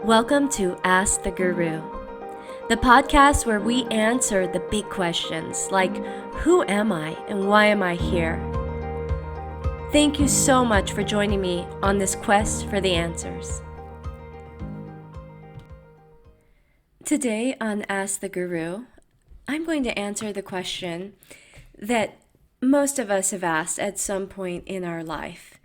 Welcome to Ask the Guru, the podcast where we answer the big questions like who am I and why am I here? Thank you so much for joining me on this quest for the answers. Today on Ask the Guru, I'm going to answer the question that most of us have asked at some point in our life.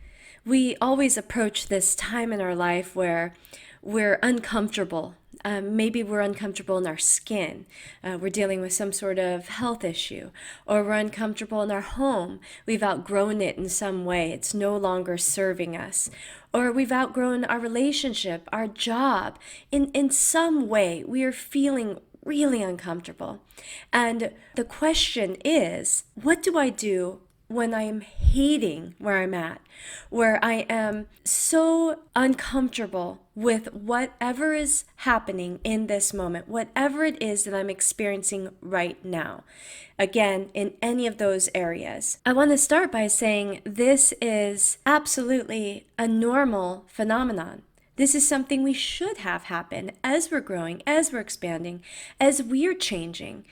We always approach this time in our life where we're uncomfortable. Maybe we're uncomfortable in our skin. We're dealing with some sort of health issue, or we're uncomfortable in our home. We've outgrown it in some way. It's no longer serving us. Or we've outgrown our relationship, our job. In some way, we are feeling really uncomfortable. And the question is, what do I do when I am hating where I'm at, where I am so uncomfortable with whatever is happening in this moment, whatever it is that I'm experiencing right now? Again, in any of those areas. I want to start by saying this is absolutely a normal phenomenon. This is something we should have happen as we're growing, as we're expanding, as we're changing.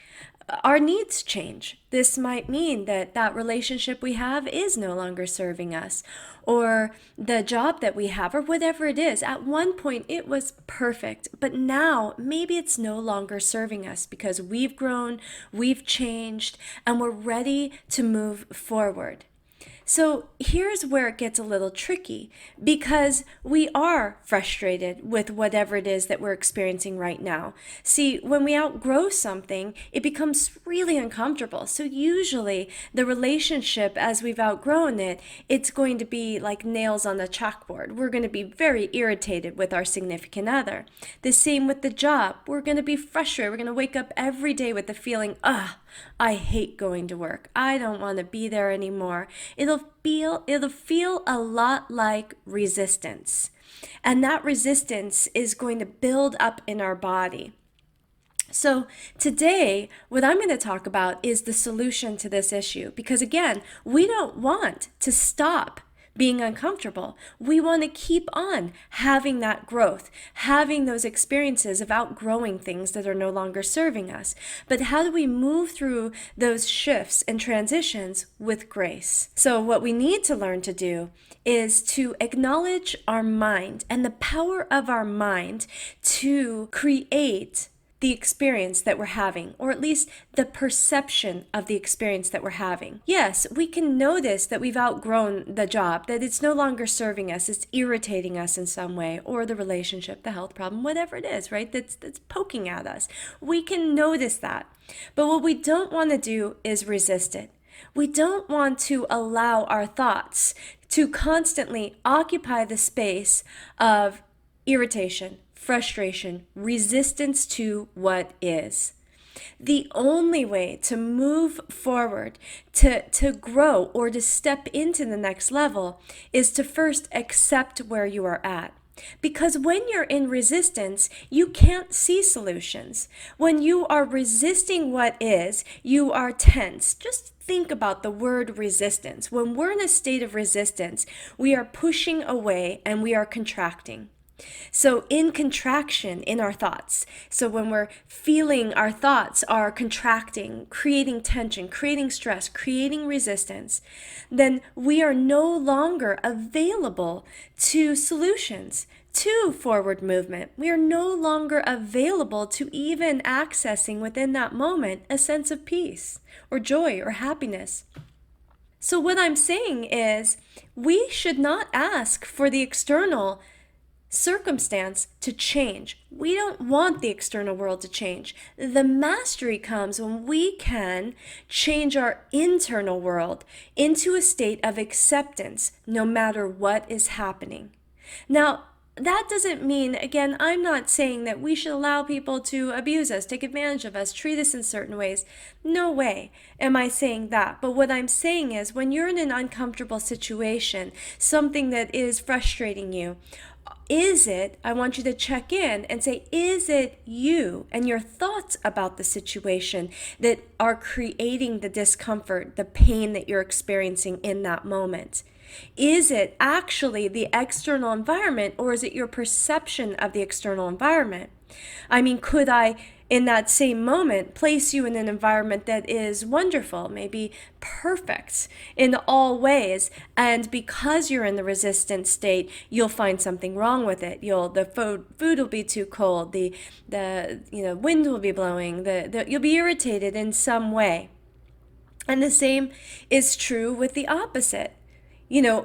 Our needs change. This might mean that relationship we have is no longer serving us, or the job that we have, or whatever it is. At one point, it was perfect, but now maybe it's no longer serving us because we've grown, we've changed, and we're ready to move forward. So here's where it gets a little tricky, because we are frustrated with whatever it is that we're experiencing right now. See, when we outgrow something, it becomes really uncomfortable. So usually the relationship, as we've outgrown it, it's going to be like nails on a chalkboard. We're going to be very irritated with our significant other. The same with the job. We're going to be frustrated. We're going to wake up every day with the feeling, I hate going to work. I don't want to be there anymore. It'll feel a lot like resistance. And that resistance is going to build up in our body. So today, what I'm going to talk about is the solution to this issue. Because again, we don't want to stop being uncomfortable. We want to keep on having that growth, having those experiences of outgrowing things that are no longer serving us. But how do we move through those shifts and transitions with grace? So what we need to learn to do is to acknowledge our mind and the power of our mind to create the experience that we're having, or at least the perception of the experience that we're having. Yes, we can notice that we've outgrown the job, that it's no longer serving us, it's irritating us in some way, or the relationship, the health problem, whatever it is, right? That's poking at us. We can notice that. But what we don't want to do is resist it. We don't want to allow our thoughts to constantly occupy the space of irritation, frustration, resistance to what is. The only way to move forward, to grow, or to step into the next level is to first accept where you are at. Because when you're in resistance, you can't see solutions. When you are resisting what is, you are tense. Just think about the word resistance. When we're in a state of resistance, we are pushing away and we are contracting. So in contraction in our thoughts, so when we're feeling our thoughts are contracting, creating tension, creating stress, creating resistance, then we are no longer available to solutions, to forward movement. We are no longer available to even accessing within that moment a sense of peace or joy or happiness. So what I'm saying is we should not ask for the external circumstance to change. We don't want the external world to change. The mastery comes when we can change our internal world into a state of acceptance no matter what is happening. Now, that doesn't mean, again, I'm not saying that we should allow people to abuse us, take advantage of us, treat us in certain ways. No way am I saying that. But what I'm saying is when you're in an uncomfortable situation, something that is frustrating you, I want you to check in and say, is it you and your thoughts about the situation that are creating the discomfort, the pain that you're experiencing in that moment? Is it actually the external environment, or is it your perception of the external environment? I mean, could I, in that same moment, place you in an environment that is wonderful, maybe perfect in all ways, and because you're in the resistant state, you'll find something wrong with it. The food will be too cold, the wind will be blowing, you'll be irritated in some way. And the same is true with the opposite.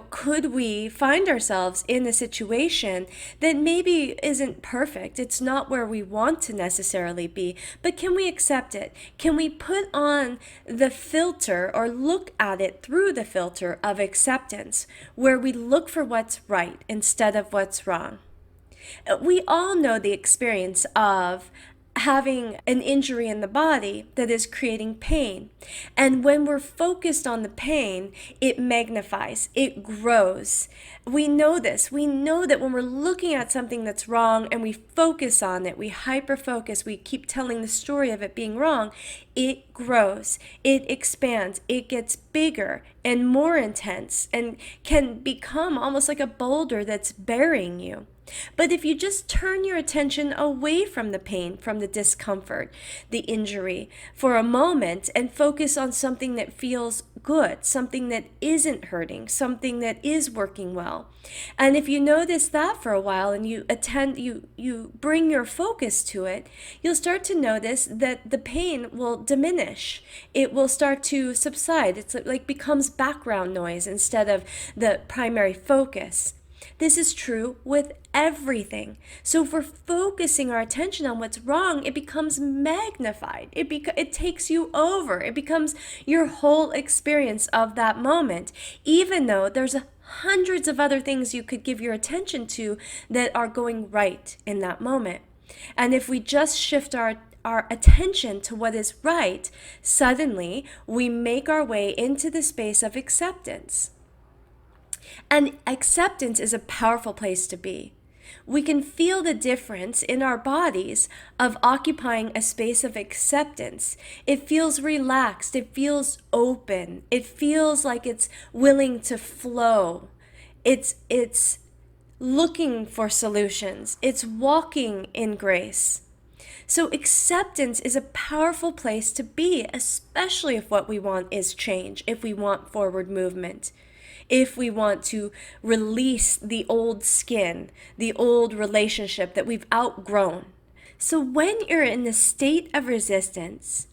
Could we find ourselves in a situation that maybe isn't perfect? It's not where we want to necessarily be, but can we accept it? Can we put on the filter or look at it through the filter of acceptance, where we look for what's right instead of what's wrong? We all know the experience of having an injury in the body that is creating pain. And when we're focused on the pain, it magnifies, it grows. We know this. We know that when we're looking at something that's wrong and we focus on it, we hyper focus, we keep telling the story of it being wrong, it grows, it expands, it gets bigger and more intense and can become almost like a boulder that's burying you. But if you just turn your attention away from the pain, from the discomfort, the injury for a moment and focus on something that feels good, something that isn't hurting, something that is working well. And if you notice that for a while and you bring your focus to it, you'll start to notice that the pain will diminish. It will start to subside. It's like becomes background noise instead of the primary focus. This is true with everything. So if we're focusing our attention on what's wrong, it becomes magnified. It takes you over. It becomes your whole experience of that moment, even though there's hundreds of other things you could give your attention to that are going right in that moment. And if we just shift our attention to what is right, suddenly we make our way into the space of acceptance. And acceptance is a powerful place to be. We can feel the difference in our bodies of occupying a space of acceptance. It feels relaxed. It feels open. It feels like it's willing to flow. It's looking for solutions. It's walking in grace. So acceptance is a powerful place to be, especially if what we want is change, if we want forward movement. If we want to release the old skin, the old relationship that we've outgrown. So when you're in a state of resistance,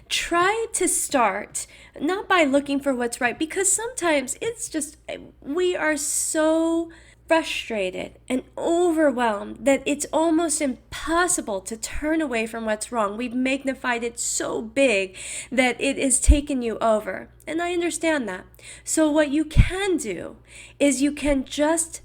try to start not by looking for what's right, because sometimes it's just, we are so frustrated and overwhelmed that it's almost impossible to turn away from what's wrong. We've magnified it so big that it has taken you over. And I understand that. So what you can do is you can just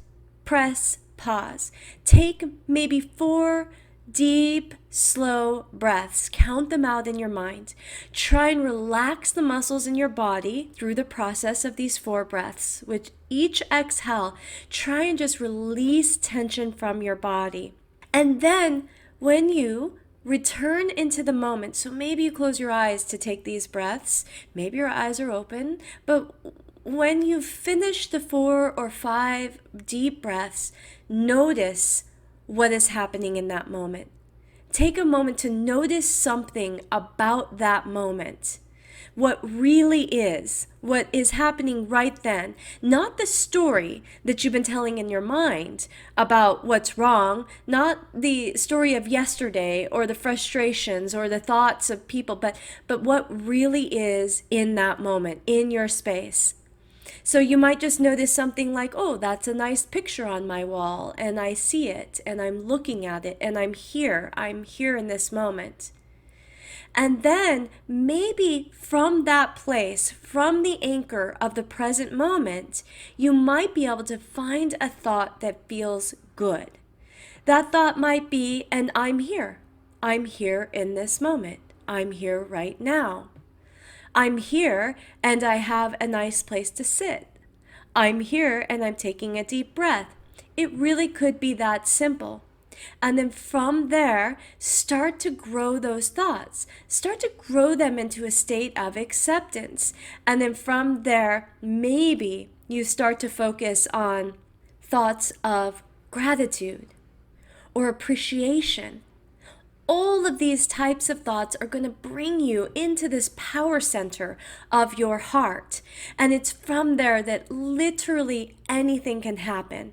press pause. Take maybe 4 deep, slow breaths. Count them out in your mind. Try and relax the muscles in your body through the process of these 4 breaths. With each exhale, try and just release tension from your body. And then when you return into the moment, so maybe you close your eyes to take these breaths, maybe your eyes are open, but when you finish the 4 or 5 deep breaths, notice what is happening in that moment. Take a moment to notice something about that moment. What really is, what is happening right then. Not the story that you've been telling in your mind about what's wrong, not the story of yesterday or the frustrations or the thoughts of people, but what really is in that moment, in your space. So you might just notice something like, oh, that's a nice picture on my wall, and I see it, and I'm looking at it, and I'm here in this moment. And then maybe from that place, from the anchor of the present moment, you might be able to find a thought that feels good. That thought might be, and I'm here. I'm here in this moment. I'm here right now. I'm here and I have a nice place to sit. I'm here and I'm taking a deep breath. It really could be that simple. And then from there, start to grow those thoughts. Start to grow them into a state of acceptance. And then from there, maybe you start to focus on thoughts of gratitude or appreciation. All of these types of thoughts are going to bring you into this power center of your heart. And it's from there that literally anything can happen.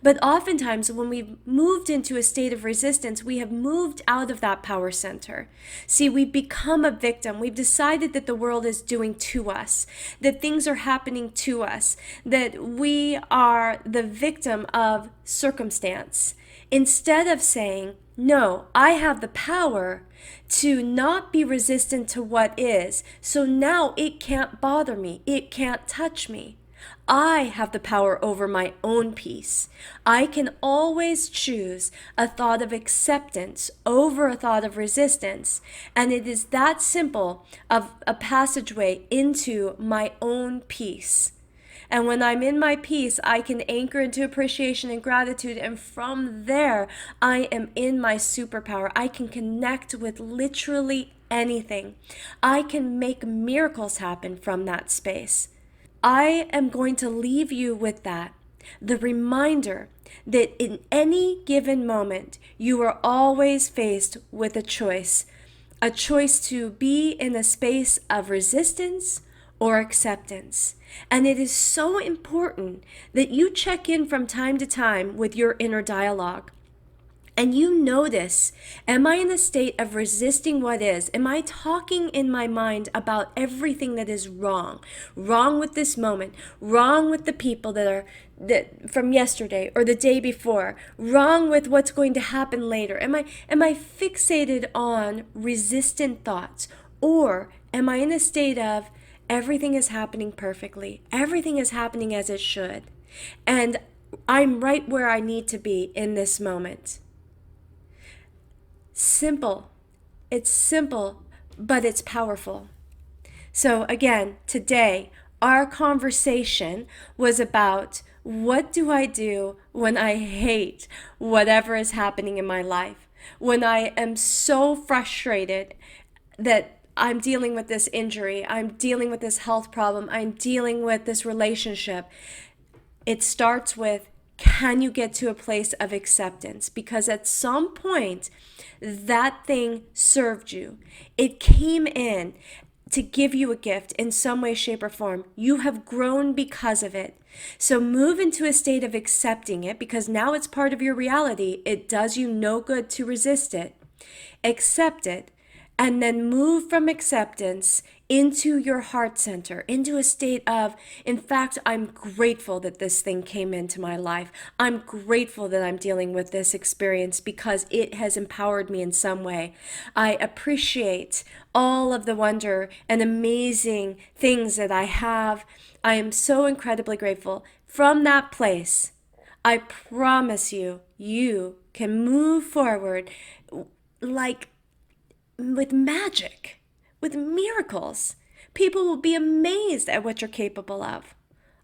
But oftentimes, when we've moved into a state of resistance, we have moved out of that power center. See, we've become a victim. We've decided that the world is doing to us, that things are happening to us, that we are the victim of circumstance. Instead of saying, no, I have the power to not be resistant to what is, so now it can't bother me, it can't touch me. I have the power over my own peace. I can always choose a thought of acceptance over a thought of resistance. And it is that simple of a passageway into my own peace. And when I'm in my peace, I can anchor into appreciation and gratitude. And from there, I am in my superpower. I can connect with literally anything. I can make miracles happen from that space. I am going to leave you with that. The reminder that in any given moment, you are always faced with a choice to be in a space of resistance or acceptance. And it is so important that you check in from time to time with your inner dialogue. And you notice, am I in a state of resisting what is? Am I talking in my mind about everything that is wrong? Wrong with this moment, wrong with the people that from yesterday or the day before, wrong with what's going to happen later? Am I fixated on resistant thoughts? Or am I in a state of everything is happening perfectly, everything is happening as it should, and I'm right where I need to be in this moment? Simple. It's simple, but it's powerful. So again, today, our conversation was about what do I do when I hate whatever is happening in my life? When I am so frustrated that I'm dealing with this injury, I'm dealing with this health problem, I'm dealing with this relationship. It starts with, can you get to a place of acceptance? Because at some point, that thing served you. It came in to give you a gift in some way, shape, or form. You have grown because of it. So move into a state of accepting it, because now it's part of your reality. It does you no good to resist it. Accept it. And then move from acceptance into your heart center, into a state of, in fact, I'm grateful that this thing came into my life. I'm grateful that I'm dealing with this experience because it has empowered me in some way. I appreciate all of the wonder and amazing things that I have. I am so incredibly grateful. From that place, I promise you, you can move forward like with magic, with miracles. People will be amazed at what you're capable of.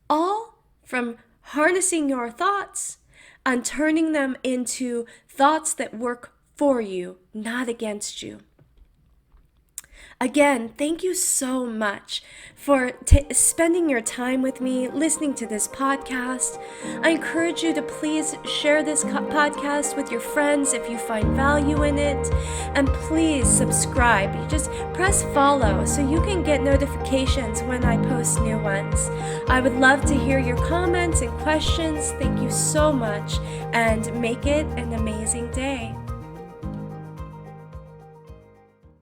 All from harnessing your thoughts and turning them into thoughts that work for you, not against you. Again, thank you so much for spending your time with me, listening to this podcast. I encourage you to please share this podcast with your friends if you find value in it. And please subscribe. You just press follow so you can get notifications when I post new ones. I would love to hear your comments and questions. Thank you so much, and make it an amazing day.